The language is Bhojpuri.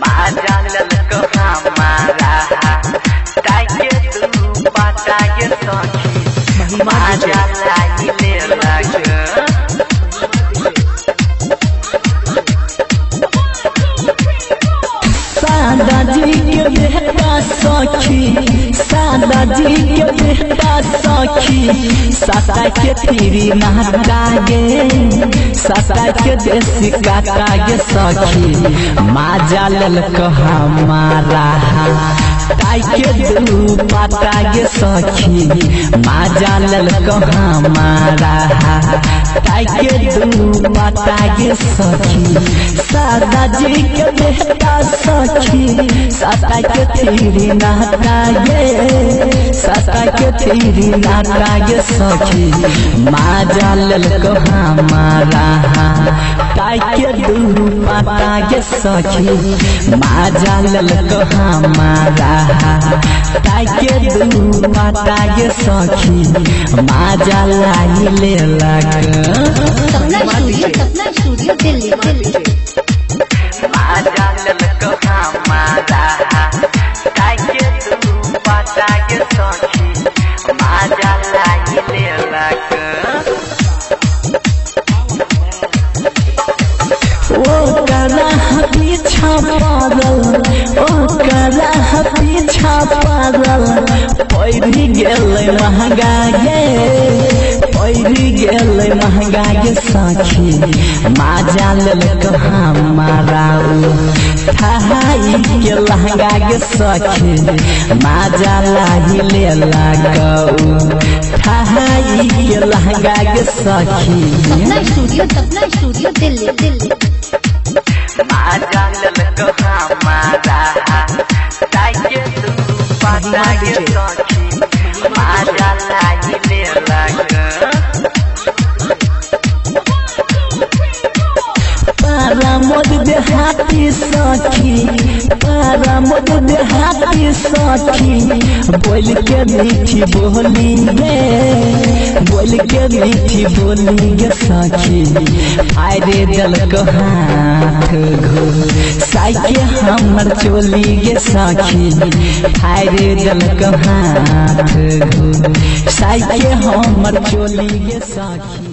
माजा ललक हमारा ताके तू बताए सखी माजा लाइले लग दादाजी के बेटा सखी दादाजी के बेटा सखी साता के फिरी नहता गे साता के देसी काटा गे सखी माजा ललक हमारा ताई के दू पाता गे सखी माजा ललक हमारा ताई के दू पाता गे सखी दादाजी के बेटा सखी साता के फिरी नहता गे साता के फिरी नहता गे सखी माजा ललक हमारा ताई के दू पाता गे सखी माजा ललक हमारा ताई के दू पाता गे सखी माजा लाइले लग सपना स्टूडियो दिल्ली माजा ललक हमारा ताई के तू बताए सखी माजा लाइले लग ओ करा पीछा पागल ओ करा पीछा पागल पैरी गेल महंगा गे पैरी गेल महंगा गे सखी माजा ललक हमारा थाई के लहंगा गे सखी माजा लाइले लगऊ थाई के लहंगा गे सखी सपना स्टूडियो दिल्ली माजा ललक हमारा ताई के तू बताए सखी माजा लाइले लग मोद देहाती सखी मोद देहाती सखी बोल के मीठी बोली गे बोल के मीठी बोली गे सखी आरे दलक हाथ घुसाई के हमर चोली गे सखी आरे दलक हाथ घुसाई के हमर चोली गे सखी।